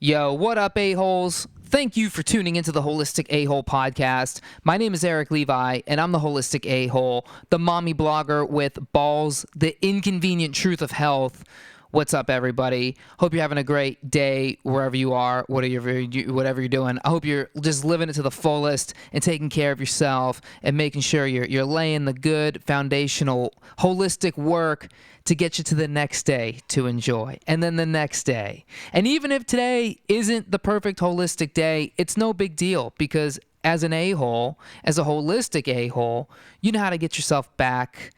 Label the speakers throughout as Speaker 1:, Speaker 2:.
Speaker 1: Yo, what up, a-holes? Thank you for tuning into the Holistic A-Hole podcast. My name is Erik Levi, and I'm the Holistic A-Hole, the mommy blogger with balls, the inconvenient truth of health. What's up, everybody? Hope you're having a great day wherever you are, whatever you're doing. I hope you're just living it to the fullest and taking care of yourself and making sure you're laying the good, foundational, holistic work to get you to the next day to enjoy, and then the next day. And even if today isn't the perfect holistic day, it's no big deal, because as an a-hole, as a holistic a-hole, you know how to get yourself back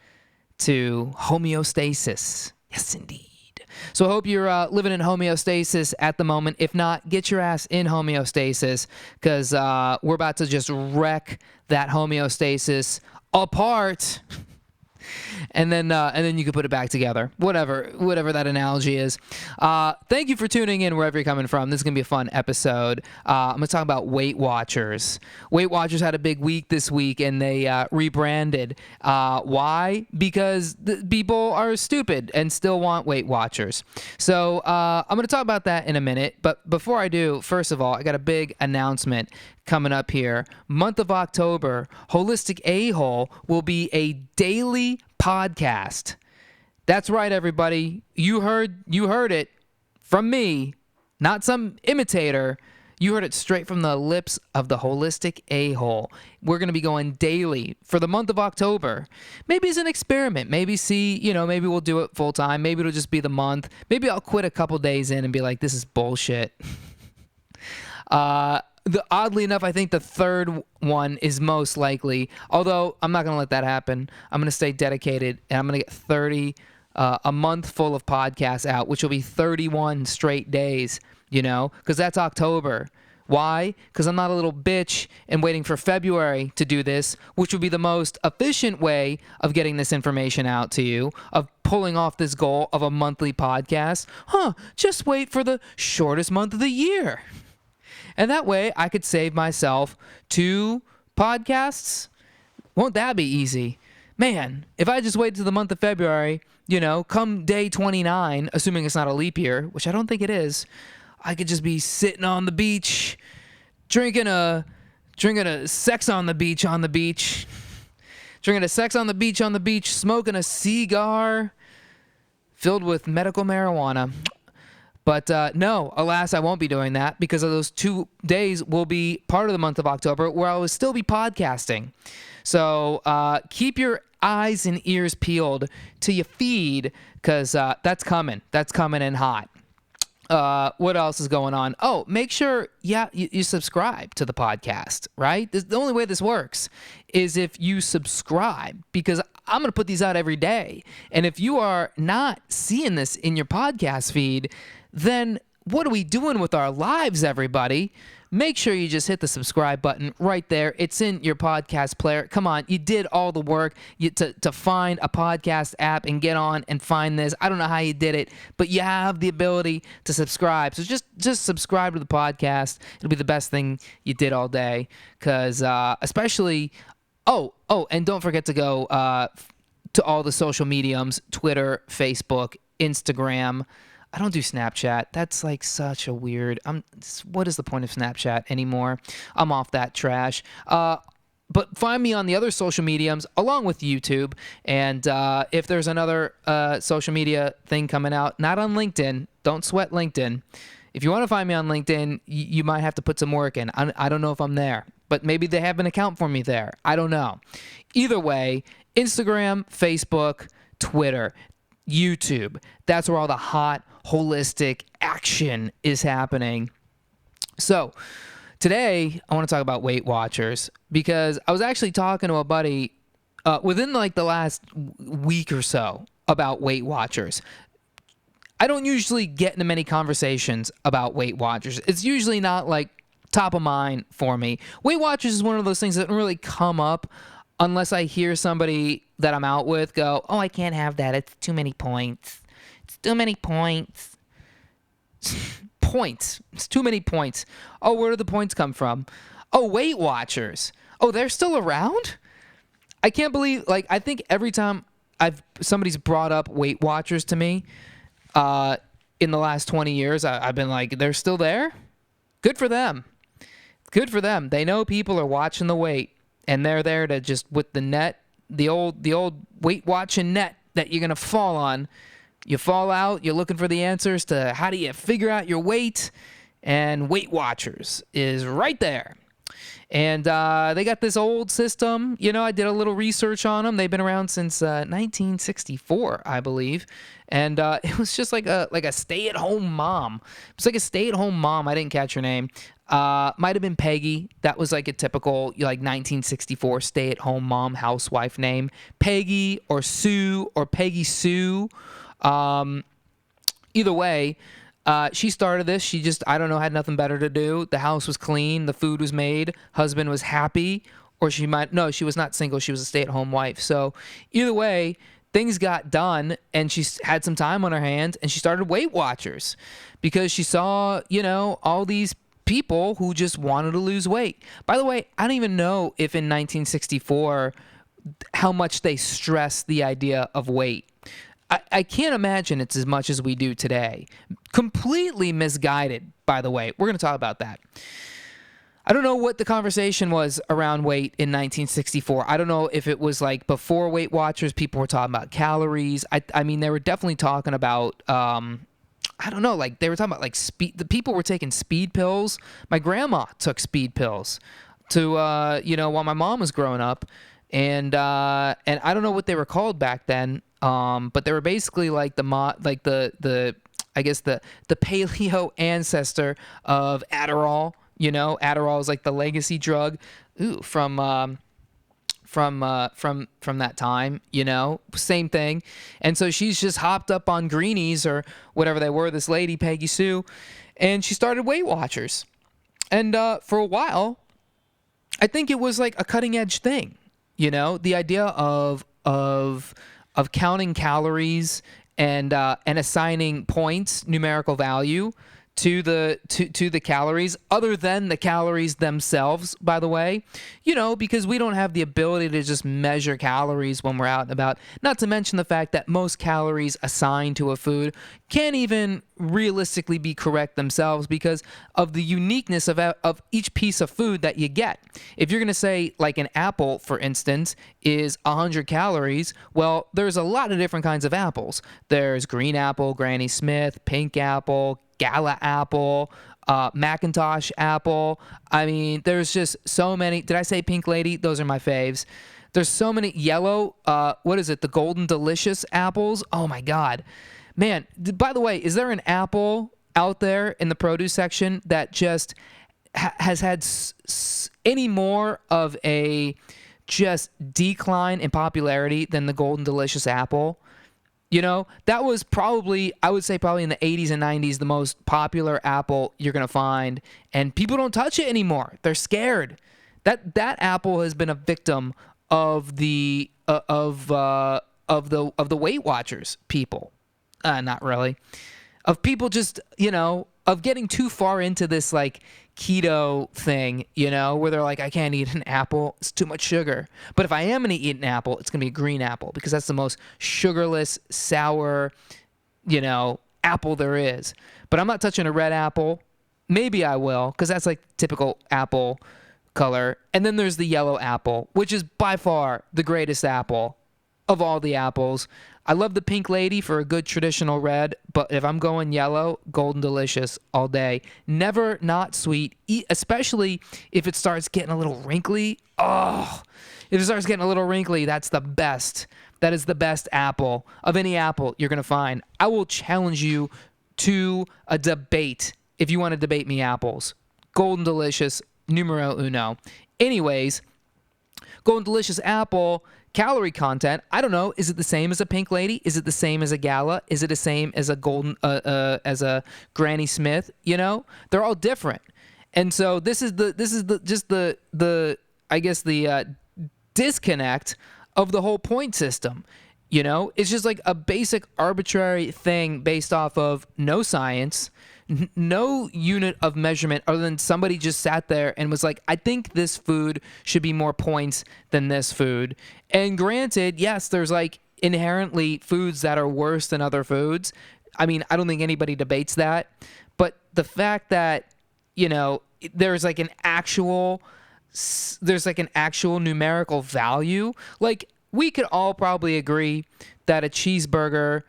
Speaker 1: to homeostasis. Yes, indeed. So I hope you're living in homeostasis at the moment. If not, get your ass in homeostasis, because we're about to just wreck that homeostasis apart. And then you can put it back together. Whatever that analogy is. Thank you for tuning in wherever you're coming from. This is going to be a fun episode. I'm going to talk about Weight Watchers. Weight Watchers had a big week this week, and they rebranded. Why? Because the people are stupid and still want Weight Watchers. So I'm going to talk about that in a minute. But before I do, first of all, I got a big announcement coming up here. Month of October, Holistic A-Hole will be a daily podcast. That's right, everybody. You heard it from me, not some imitator. You heard it straight from the lips of the Holistic A-Hole. We're going to be going daily for the month of October. Maybe it's an experiment. Maybe maybe we'll do it full time. Maybe it'll just be the month. Maybe I'll quit a couple days in and be like, this is bullshit. Oddly enough, I think the third one is most likely, although I'm not going to let that happen. I'm going to stay dedicated, and I'm going to get 30, a month full of podcasts out, which will be 31 straight days, because that's October. Why? Because I'm not a little bitch and waiting for February to do this, which would be the most efficient way of getting this information out to you, of pulling off this goal of a monthly podcast. Just wait for the shortest month of the year. And that way, I could save myself 2 podcasts. Won't that be easy? Man, if I just wait to the month of February, come day 29, assuming it's not a leap year, which I don't think it is, I could just be sitting on the beach, drinking a sex on the beach, drinking a sex on the beach, smoking a cigar filled with medical marijuana. But no, alas, I won't be doing that, because of those 2 days will be part of the month of October where I will still be podcasting. So keep your eyes and ears peeled to your feed, because that's coming. That's coming in hot. What else is going on? Oh, make sure, you subscribe to the podcast, right? The only way this works is if you subscribe, because I'm going to put these out every day. And if you are not seeing this in your podcast feed, then what are we doing with our lives, everybody? Make sure you just hit the subscribe button right there. It's in your podcast player. Come on, you did all the work to find a podcast app and get on and find this. I don't know how you did it, but you have the ability to subscribe. So just subscribe to the podcast. It'll be the best thing you did all day, because especially... Oh, and don't forget to go to all the social mediums, Twitter, Facebook, Instagram. I don't do Snapchat. That's like such a weird... what is the point of Snapchat anymore? I'm off that trash. But find me on the other social mediums along with YouTube. And if there's another social media thing coming out, not on LinkedIn, don't sweat LinkedIn. If you want to find me on LinkedIn, you might have to put some work in. I don't know if I'm there, but maybe they have an account for me there. I don't know. Either way, Instagram, Facebook, Twitter, YouTube. That's where all the hot, holistic action is happening. So today, I want to talk about Weight Watchers, because I was actually talking to a buddy within like the last week or so about Weight Watchers. I don't usually get into many conversations about Weight Watchers. It's usually not like top of mind for me. Weight Watchers is one of those things that don't really come up unless I hear somebody that I'm out with go, "Oh, I can't have that. It's too many points. It's too many points." Points. It's too many points. Oh, where do the points come from? Oh, Weight Watchers. Oh, they're still around? I can't believe, I think every time somebody's brought up Weight Watchers to me, in the last 20 years, I've been like, they're still there. Good for them. Good for them. They know people are watching the weight, and they're there to just with the net, the old weight watching net that you're gonna fall on. You fall out. You're looking for the answers to how do you figure out your weight, and Weight Watchers is right there. And they got this old system. I did a little research on them. They've been around since 1964, I believe. And it was just like a stay-at-home mom. It was like a stay-at-home mom. I didn't catch her name. Might have been Peggy. That was like a typical 1964 stay-at-home mom housewife name. Peggy or Sue or Peggy Sue. Either way, she started this. She just, I don't know, had nothing better to do. The house was clean. The food was made. Husband was happy. Or she was not single. She was a stay-at-home wife. So either way, things got done, and she had some time on her hands, and she started Weight Watchers because she saw, all these people who just wanted to lose weight. By the way, I don't even know if in 1964 how much they stressed the idea of weight. I can't imagine it's as much as we do today. Completely misguided, by the way. We're going to talk about that. I don't know what the conversation was around weight in 1964. I don't know if it was like before Weight Watchers, people were talking about calories. I mean, they were definitely talking about, I don't know, like they were talking about like speed. The people were taking speed pills. My grandma took speed pills to, while my mom was growing up. And I don't know what they were called back then. But they were basically like the I guess the paleo ancestor of Adderall. Adderall is like the legacy drug, from that time. Same thing. And so she's just hopped up on greenies or whatever they were. This lady Peggy Sue, and she started Weight Watchers, and for a while, I think it was like a cutting edge thing. The idea of counting calories and assigning points, numerical value to the calories, other than the calories themselves, by the way, because we don't have the ability to just measure calories when we're out and about. Not to mention the fact that most calories assigned to a food can't even realistically be correct themselves because of the uniqueness of each piece of food that you get. If you're going to say like an apple, for instance, is 100 calories, well, there's a lot of different kinds of apples. There's green apple, Granny Smith, pink apple, Gala apple, Macintosh apple. I mean, there's just so many. Did I say pink lady? Those are my faves. There's so many yellow. What is it? The Golden Delicious apples. Oh my God, man. By the way, is there an apple out there in the produce section that just has had any more of a just decline in popularity than the Golden Delicious apple? That was probably, I would say probably in the 80s and 90s, the most popular apple you're going to find. And people don't touch it anymore. They're scared. That apple has been a victim of the Weight Watchers people. Not really. Of people just, of getting too far into this like keto thing, where they're like, I can't eat an apple. It's too much sugar. But if I am going to eat an apple, it's going to be a green apple because that's the most sugarless, sour, apple there is. But I'm not touching a red apple. Maybe I will because that's like typical apple color. And then there's the yellow apple, which is by far the greatest apple of all the apples. I love the pink lady for a good traditional red, but if I'm going yellow, Golden Delicious all day. Never not sweet, especially if it starts getting a little wrinkly. Oh, if it starts getting a little wrinkly, that's the best. That is the best apple of any apple you're going to find. I will challenge you to a debate if you want to debate me apples. Golden Delicious, numero uno. Anyways, Golden Delicious apple. Calorie content, I don't know. Is it the same as a pink lady? Is it the same as a Gala? Is it the same as a as a Granny Smith? They're all different. And so this is the I guess the disconnect of the whole point system. It's just like a basic arbitrary thing based off of no science, no unit of measurement other than somebody just sat there and was like, I think this food should be more points than this food. And granted, yes, there's like inherently foods that are worse than other foods. I mean, I don't think anybody debates that. But the fact that, there's like an actual numerical value. Like, we could all probably agree that a cheeseburger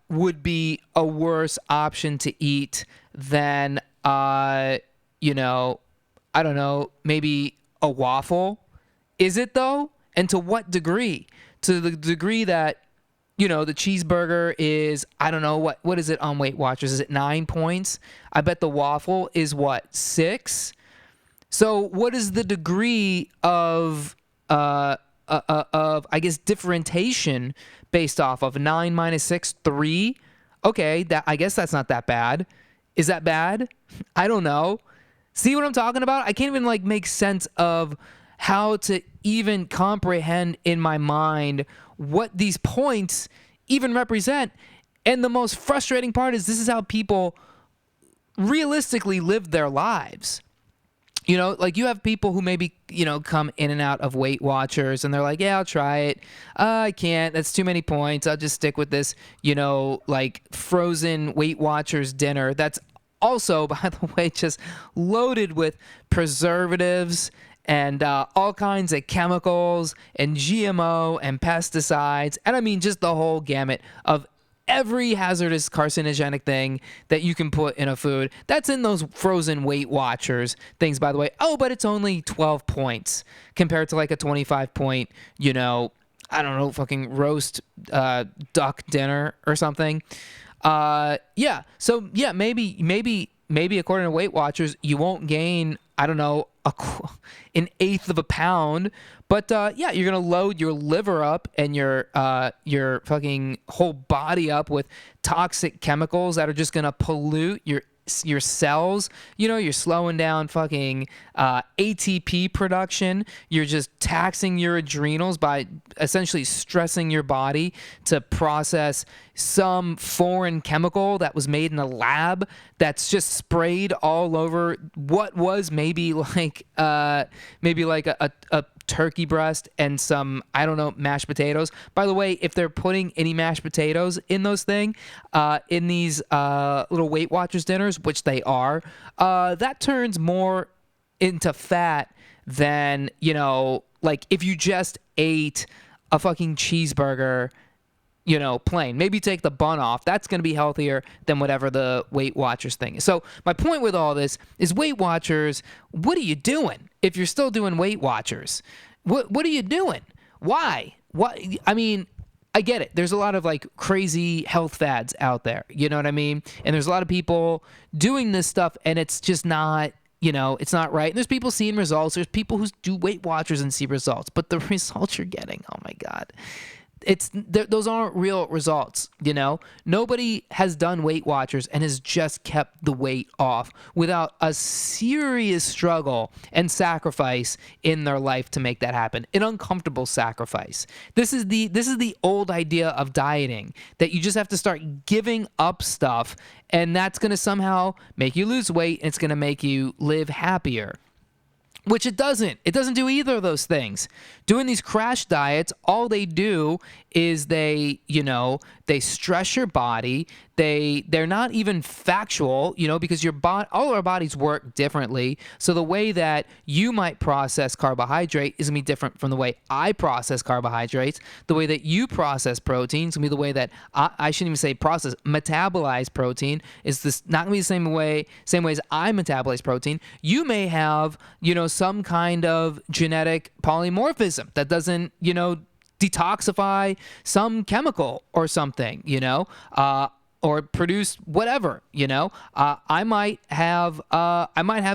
Speaker 1: would be a worse option to eat than, I don't know, maybe a waffle. Is it though? And to what degree? To the degree that, the cheeseburger is, I don't know, what is it on Weight Watchers? Is it 9 points? I bet the waffle is what, 6? So what is the degree of I guess differentiation based off of 9 minus 6, 3? Okay, I guess that's not that bad. Is that bad? I don't know. See what I'm talking about? I can't even make sense of how to even comprehend in my mind what these points even represent. And the most frustrating part is this is how people realistically live their lives. You have people who maybe, come in and out of Weight Watchers and they're like, yeah, I'll try it. I can't. That's too many points. I'll just stick with this, frozen Weight Watchers dinner. That's also, by the way, just loaded with preservatives and all kinds of chemicals and GMO and pesticides. And I mean, just the whole gamut of every hazardous carcinogenic thing that you can put in a food. That's in those frozen Weight Watchers things, by the way. Oh, but it's only 12 points compared to like a 25 point, I don't know, fucking roast duck dinner or something. Yeah. So yeah, maybe according to Weight Watchers, you won't gain, I don't know, an eighth of a pound, but yeah, you're gonna load your liver up and your fucking whole body up with toxic chemicals that are just gonna pollute your cells. You're slowing down fucking ATP production. You're just taxing your adrenals by essentially stressing your body to process some foreign chemical that was made in a lab that's just sprayed all over what was maybe like a turkey breast and some, I don't know, mashed potatoes. By the way, if they're putting any mashed potatoes in those in these little Weight Watchers dinners, which they are, that turns more into fat than, if you just ate a fucking cheeseburger, plain. Maybe take the bun off. That's going to be healthier than whatever the Weight Watchers thing is. So my point with all this is Weight Watchers, what are you doing if you're still doing Weight Watchers? What are you doing? Why? What? I mean, I get it. There's a lot of crazy health fads out there. You know what I mean? And there's a lot of people doing this stuff and it's just not, it's not right. And there's people seeing results. There's people who do Weight Watchers and see results. But the results you're getting, oh my God. Those aren't real results, Nobody has done Weight Watchers and has just kept the weight off without a serious struggle and sacrifice in their life to make that happen. An uncomfortable sacrifice. This is the old idea of dieting, that you just have to start giving up stuff and that's going to somehow make you lose weight and it's going to make you live happier. Which it doesn't. It doesn't do either of those things. Doing these crash diets, all they do is they stress your body. They're not even factual, because all our bodies work differently. So the way that you might process carbohydrate is gonna be different from the way I process carbohydrates. The way that you process protein is gonna be the way that I shouldn't even say process, metabolize protein is this not gonna be the same way as I metabolize protein. You may have, some kind of genetic polymorphism that doesn't, detoxify some chemical or something, or produce whatever, I might have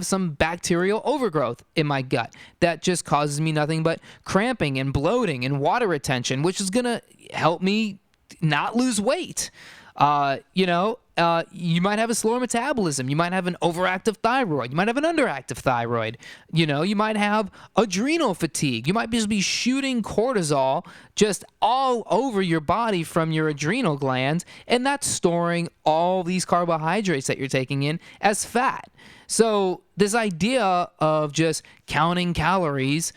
Speaker 1: some bacterial overgrowth in my gut that just causes me nothing but cramping and bloating and water retention, which is gonna help me not lose weight. You might have a slower metabolism. You might have an overactive thyroid. You might have an underactive thyroid. You might have adrenal fatigue. You might just be shooting cortisol just all over your body from your adrenal glands, and that's storing all these carbohydrates that you're taking in as fat. So this idea of just counting calories,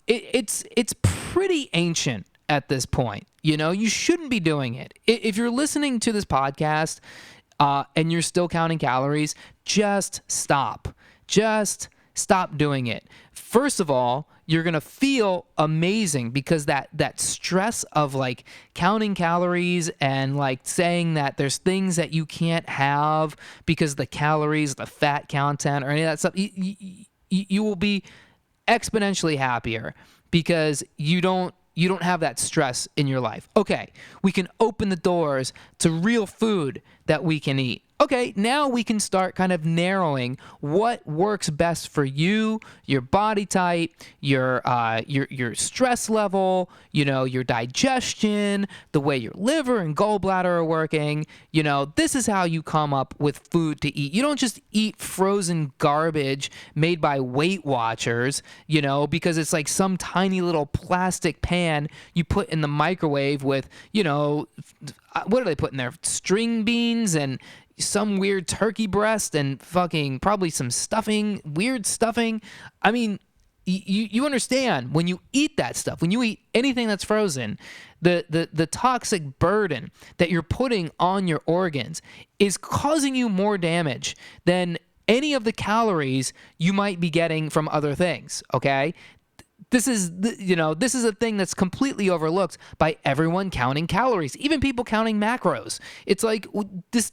Speaker 1: it's pretty ancient at this point. You shouldn't be doing it. If you're listening to this podcast and you're still counting calories, just stop. Just stop doing it. First of all, you're going to feel amazing because that stress of like counting calories and like saying that there's things that you can't have because the calories, the fat content, or any of that stuff, you will be exponentially happier because you don't have that stress in your life. Okay, we can open the doors to real food that we can eat. Okay, now we can start kind of narrowing what works best for you, your body type, your stress level, your digestion, the way your liver and gallbladder are working. This is how you come up with food to eat. You don't just eat frozen garbage made by Weight Watchers, because it's like some tiny little plastic pan you put in the microwave with, what do they put in there? String beans and some weird turkey breast and fucking probably some stuffing, weird stuffing. I mean, you understand when you eat that stuff, when you eat anything that's frozen, the toxic burden that you're putting on your organs is causing you more damage than any of the calories you might be getting from other things, okay? This is a thing that's completely overlooked by everyone counting calories, even people counting macros. It's like this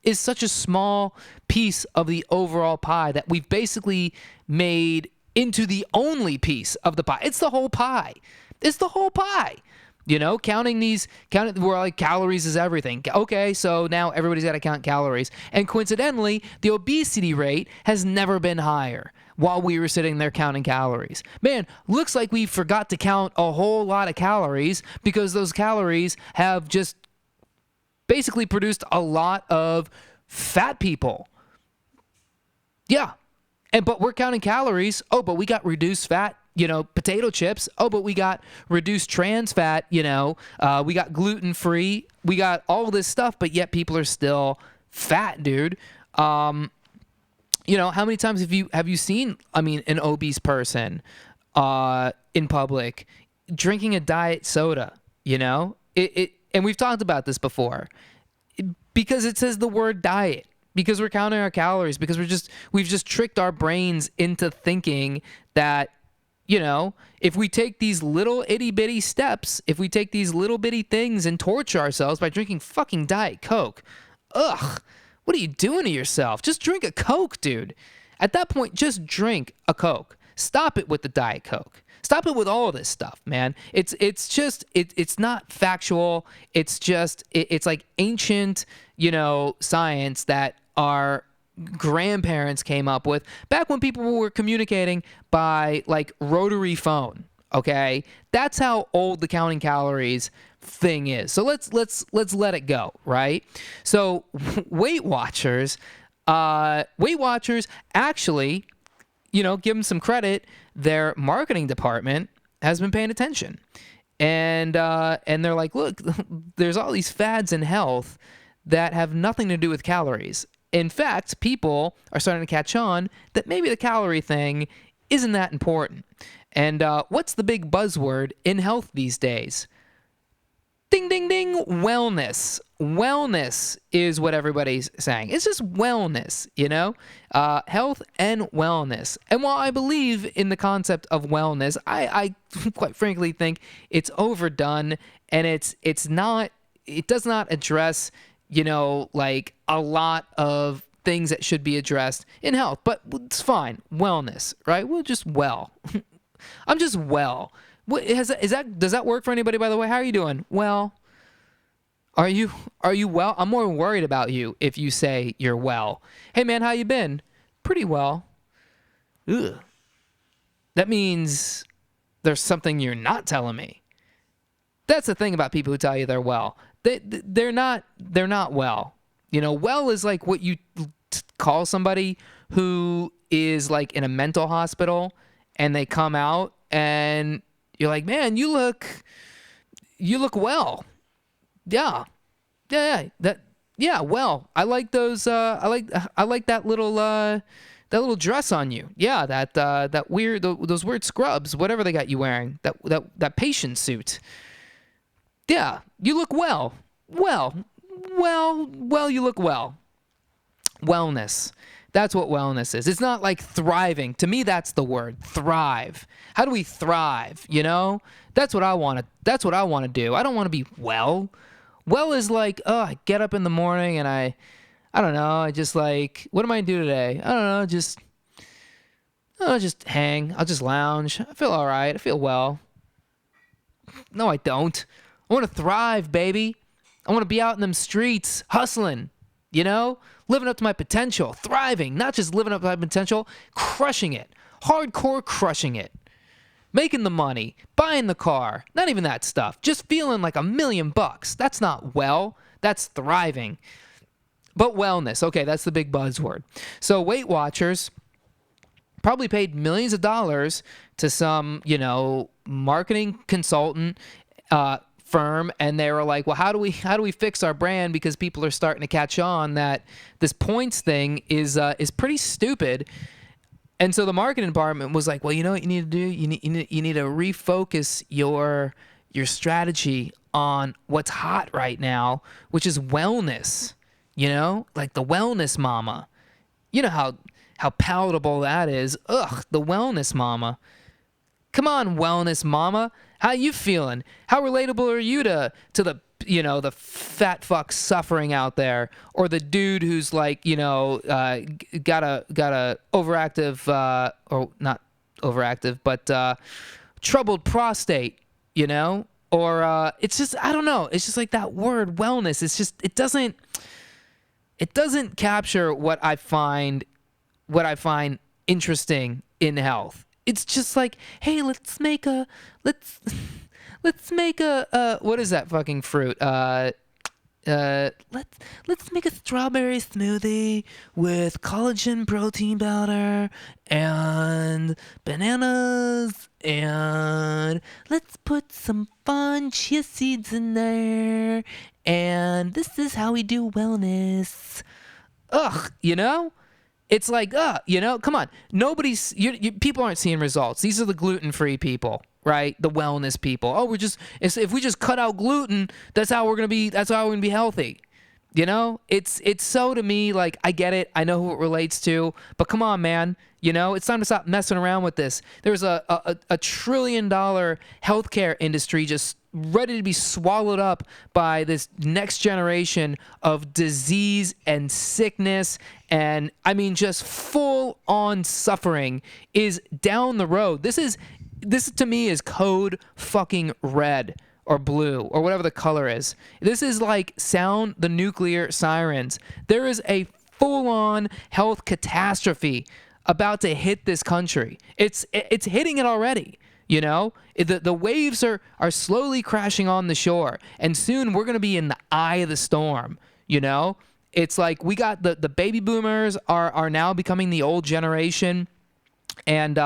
Speaker 1: is such a small piece of the overall pie that we've basically made into the only piece of the pie. It's the whole pie. It's the whole pie. We're like calories is everything. Okay, so now everybody's got to count calories. And coincidentally, the obesity rate has never been higher while we were sitting there counting calories. Man, looks like we forgot to count a whole lot of calories because those calories have just basically produced a lot of fat people. Yeah. But we're counting calories. Oh, but we got reduced fat, potato chips. Oh, but we got reduced trans fat, we got gluten-free. We got all this stuff, but yet people are still fat, dude. How many times have you seen, an obese person in public drinking a diet soda, and we've talked about this before because it says the word diet, because we're counting our calories, because we've just tricked our brains into thinking that, if we take these little itty bitty steps, if we take these little bitty things and torture ourselves by drinking fucking Diet Coke, ugh, what are you doing to yourself? Just drink a Coke, dude. At that point, just drink a Coke. Stop it with the Diet Coke. Stop it with all of this stuff, man. It's not factual. It's like ancient, science that our grandparents came up with back when people were communicating by like rotary phone. Okay, that's how old the counting calories thing is. So let's let it go, right? So Weight Watchers actually, give them some credit. Their marketing department has been paying attention, and they're like, look, there's all these fads in health that have nothing to do with calories. In fact, people are starting to catch on that maybe the calorie thing isn't that important. And what's the big buzzword in health these days? Ding, ding, ding, wellness. Wellness is what everybody's saying. It's just wellness, health and wellness. And while I believe in the concept of wellness, I quite frankly think it's overdone, and it does not address, like a lot of things that should be addressed in health. But it's fine. Wellness, right? We're just well. I'm just well. Does that work for anybody, by the way? How are you doing? Well, are you well? I'm more worried about you if you say you're well. Hey man, how you been? Pretty well. Ugh. That means there's something you're not telling me. That's the thing about people who tell you they're well. They're not well. Well is like what you call somebody who is like in a mental hospital and they come out and you're like, man, you look well. Yeah. Well, I like those. I like that little dress on you. Yeah, that weird, those weird scrubs, whatever they got you wearing. That patient suit. Yeah, you look well. You look well. Wellness. That's what wellness is. It's not like thriving. To me, that's the word. Thrive. How do we thrive? You know? That's what I want to do. I don't want to be well. Well is like, I get up in the morning and I don't know, I just like, what am I do today? I don't know, I'll just hang. I'll just lounge. I feel all right. I feel well. No, I don't. I want to thrive, baby. I want to be out in them streets, hustling, you know? Living up to my potential, thriving, not just living up to my potential, crushing it, hardcore crushing it, making the money, buying the car, not even that stuff, just feeling like $1,000,000. That's not well, that's thriving. But wellness, okay, that's the big buzzword. So Weight Watchers probably paid millions of dollars to some, marketing consultant firm, and they were like, well, how do we fix our brand, because people are starting to catch on that this points thing is pretty stupid. And so the marketing department was like, well, you know what you need to do? You need to refocus your strategy on what's hot right now, which is wellness, like the wellness mama. You know how palatable that is. Ugh, the wellness mama. Come on, wellness mama. How you feeling? How relatable are you to the the fat fuck suffering out there, or the dude who's like got a overactive or not overactive but troubled prostate, or it's just, I don't know. It's just like that word wellness. It's just it doesn't capture what I find interesting in health. It's just like, hey, let's make a what is that fucking fruit? Let's make a strawberry smoothie with collagen protein powder and bananas, and let's put some fun chia seeds in there, and this is how we do wellness. Ugh, It's like, come on. People aren't seeing results. These are the gluten-free people, right? The wellness people. Oh, if we just cut out gluten, that's how we're gonna be healthy. It's so, to me, like, I get it. I know who it relates to, but come on, man. It's time to stop messing around with this. There's a $1 trillion healthcare industry just ready to be swallowed up by this next generation of disease and sickness, and I mean just full on suffering is down the road. This to me is code fucking red or blue or whatever the color is. This is like sound the nuclear sirens. There is a full on health catastrophe about to hit this country. It's hitting it already. The waves are slowly crashing on the shore, and soon we're going to be in the eye of the storm. It's like we got the baby boomers are now becoming the old generation, and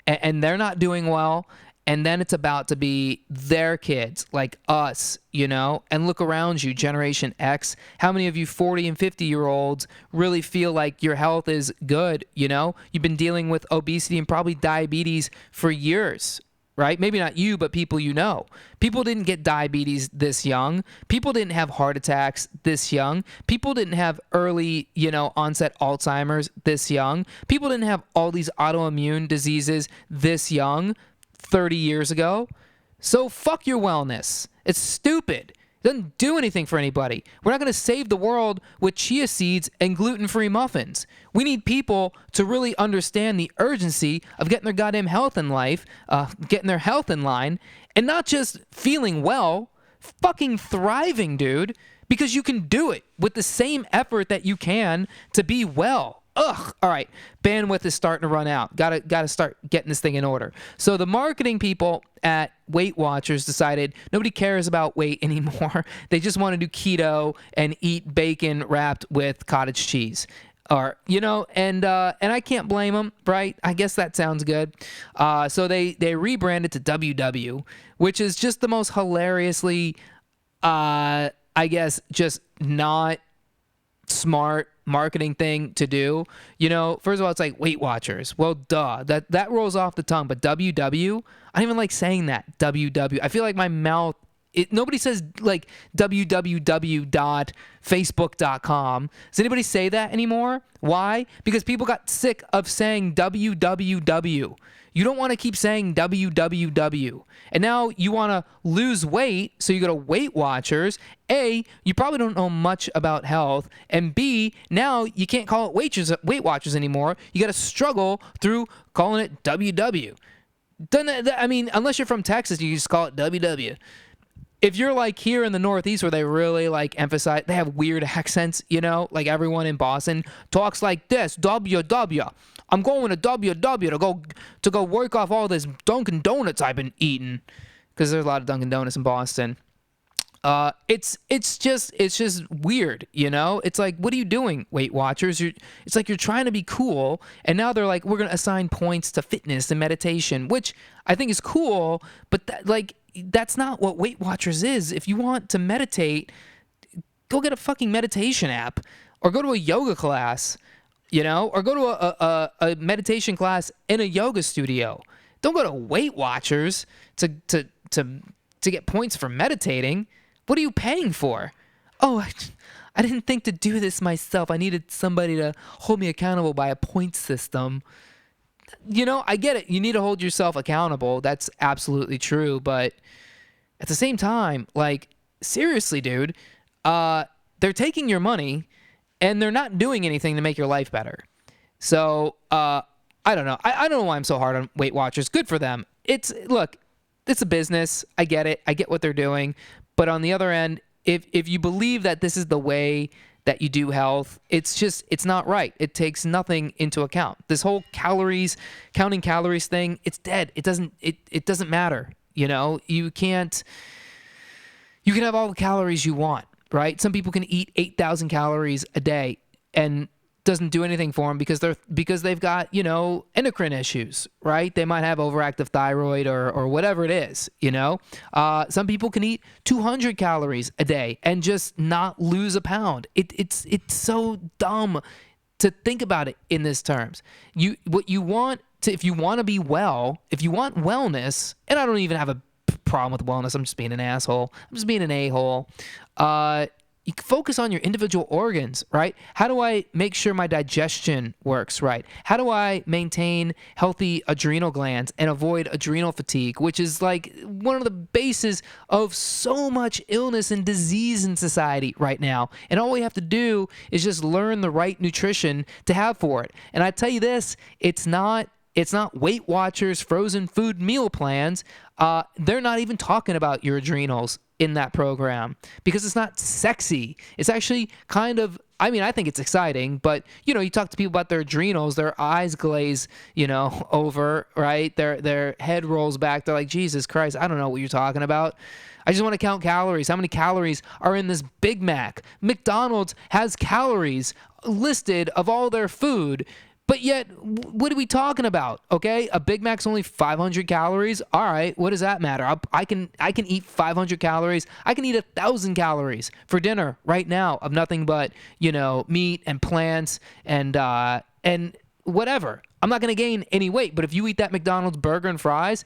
Speaker 1: they're not doing well. And then it's about to be their kids, like us, and look around you, Generation X. How many of you 40 and 50-year-olds really feel like your health is good, You've been dealing with obesity and probably diabetes for years, right? Maybe not you, but people you know. People didn't get diabetes this young. People didn't have heart attacks this young. People didn't have early, onset Alzheimer's this young. People didn't have all these autoimmune diseases this young 30 years ago. So fuck your wellness. It's stupid. It doesn't do anything for anybody. We're not going to save the world with chia seeds and gluten-free muffins. We need people to really understand the urgency of getting their goddamn health in life, getting their health in line, and not just feeling well, fucking thriving, dude, because you can do it with the same effort that you can to be well. Ugh. All right. Bandwidth is starting to run out. Gotta start getting this thing in order. So the marketing people at Weight Watchers decided nobody cares about weight anymore. They just want to do keto and eat bacon wrapped with cottage cheese. Or, and I can't blame them, right? I guess that sounds good. So they rebranded to WW, which is just the most hilariously, I guess, just not smart marketing thing to do. First of all, it's like Weight Watchers. Well, duh. That rolls off the tongue. But WW, I don't even like saying that. WW. I feel like my mouth Nobody says like www.facebook.com. Does anybody say that anymore? Why? Because people got sick of saying www. You don't want to keep saying www. And now you want to lose weight, so you go to Weight Watchers. A, you probably don't know much about health. And B, now you can't call it Weight Watchers anymore. You got to struggle through calling it WW. I mean, unless you're from Texas, you just call it WW. If you're like here in the Northeast where they really like emphasize, they have weird accents, you know, like everyone in Boston talks like this, WW. I'm going to WW to go work off all this Dunkin' Donuts I've been eating, because there's a lot of Dunkin' Donuts in Boston. It's just weird, you know? It's like, what are you doing, Weight Watchers? It's like you're trying to be cool, and now they're like, we're going to assign points to fitness and meditation, which I think is cool, but that's not what Weight Watchers is. If you want to meditate, go get a fucking meditation app, or go to a yoga class, you know, or go to a meditation class in a yoga studio. Don't go to Weight Watchers to get points for meditating. What are you paying for? Oh, I didn't think to do this myself. I needed somebody to hold me accountable by a point system. You know, I get it. You need to hold yourself accountable. That's absolutely true. But at the same time, like, seriously, dude, they're taking your money and they're not doing anything to make your life better. So, I don't know. I don't know why I'm so hard on Weight Watchers. Good for them. Look, it's a business. I get it. I get what they're doing. But on the other end, if you believe that this is the way that you do health, it's not right. It takes nothing into account. This whole counting calories thing, it's dead. It doesn't matter. You know, you can have all the calories you want, right? Some people can eat 8,000 calories a day and doesn't do anything for them because they've got, you know, endocrine issues, right? They might have overactive thyroid or whatever it is, you know. Some people can eat 200 calories a day and just not lose a pound. It's so dumb to think about it in this terms. If you want to be well, if you want wellness, and I don't even have a problem with wellness, I'm just being an asshole. I'm just being an a-hole. You can focus on your individual organs, right? How do I make sure my digestion works right? How do I maintain healthy adrenal glands and avoid adrenal fatigue, which is like one of the bases of so much illness and disease in society right now. And all we have to do is just learn the right nutrition to have for it. And I tell you this, it's not Weight Watchers frozen food meal plans. They're not even talking about your adrenals in that program because it's not sexy. It's actually kind of, I mean, I think it's exciting, but you know, you talk to people about their adrenals, their eyes glaze, you know, over, right? Their head rolls back. They're like, Jesus Christ, I don't know what you're talking about. I just want to count calories. How many calories are in this Big Mac? McDonald's has calories listed of all their food. But yet, what are we talking about? Okay, a Big Mac's only 500 calories. All right, what does that matter? I can eat 500 calories. I can eat 1,000 calories for dinner right now of nothing but, you know, meat and plants and whatever. I'm not gonna gain any weight. But if you eat that McDonald's burger and fries,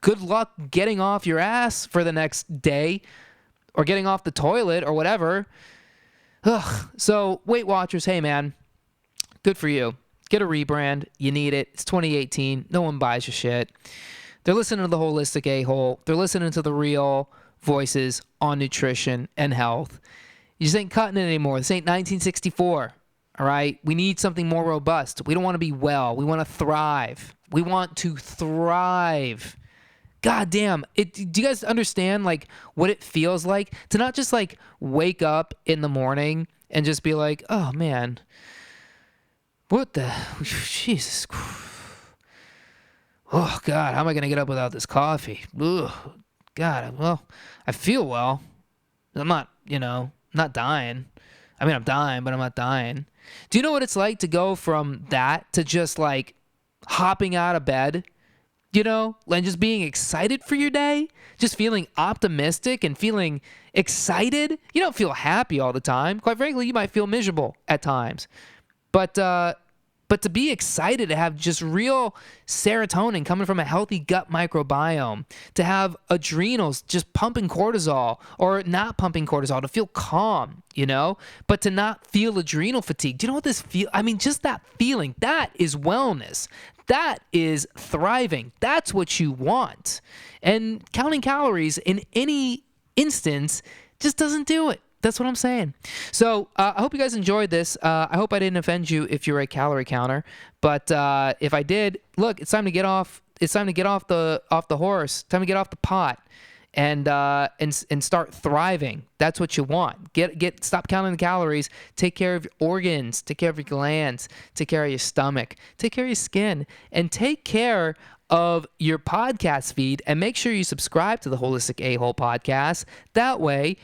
Speaker 1: good luck getting off your ass for the next day, or getting off the toilet or whatever. Ugh. So Weight Watchers, hey man, good for you. Get a rebrand. You need it. It's 2018. No one buys your shit. They're listening to the holistic a-hole. They're listening to the real voices on nutrition and health. You just ain't cutting it anymore. This ain't 1964. All right? We need something more robust. We don't want to be well. We want to thrive. We want to thrive. God damn. Do you guys understand like what it feels like to not just like wake up in the morning and just be like, oh man, what the, Jesus Christ. Oh, God, how am I going to get up without this coffee? Ugh, God, well, I feel well. I'm not, not dying. I mean, I'm dying, but I'm not dying. Do you know what it's like to go from that to just, like, hopping out of bed, and just being excited for your day? Just feeling optimistic and feeling excited? You don't feel happy all the time. Quite frankly, you might feel miserable at times. But but to be excited to have just real serotonin coming from a healthy gut microbiome, to have adrenals just pumping cortisol or not pumping cortisol, to feel calm, but to not feel adrenal fatigue. Do you know what this feel? I mean, just that feeling, that is wellness. That is thriving. That's what you want. And counting calories in any instance just doesn't do it. That's what I'm saying. So I hope you guys enjoyed this. I hope I didn't offend you if you're a calorie counter. But if I did, look, it's time to get off. It's time to get off the horse. Time to get off the pot and start thriving. That's what you want. Stop counting the calories. Take care of your organs. Take care of your glands. Take care of your stomach. Take care of your skin, and take care of your podcast feed. And make sure you subscribe to the Holistic A-Hole podcast. That way,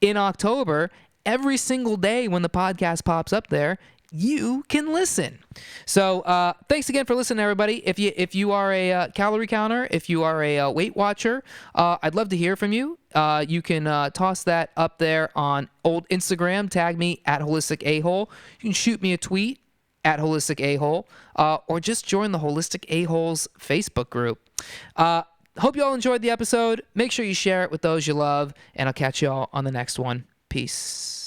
Speaker 1: in October, every single day when the podcast pops up there, you can listen. So thanks again for listening, everybody. If you are a calorie counter, if you are a Weight Watcher, I'd love to hear from you. You can toss that up there on old Instagram. Tag me at Holistic A-Hole. You can shoot me a tweet at Holistic A-Hole, or just join the Holistic A-Holes Facebook group. Hope you all enjoyed the episode. Make sure you share it with those you love, and I'll catch you all on the next one. Peace.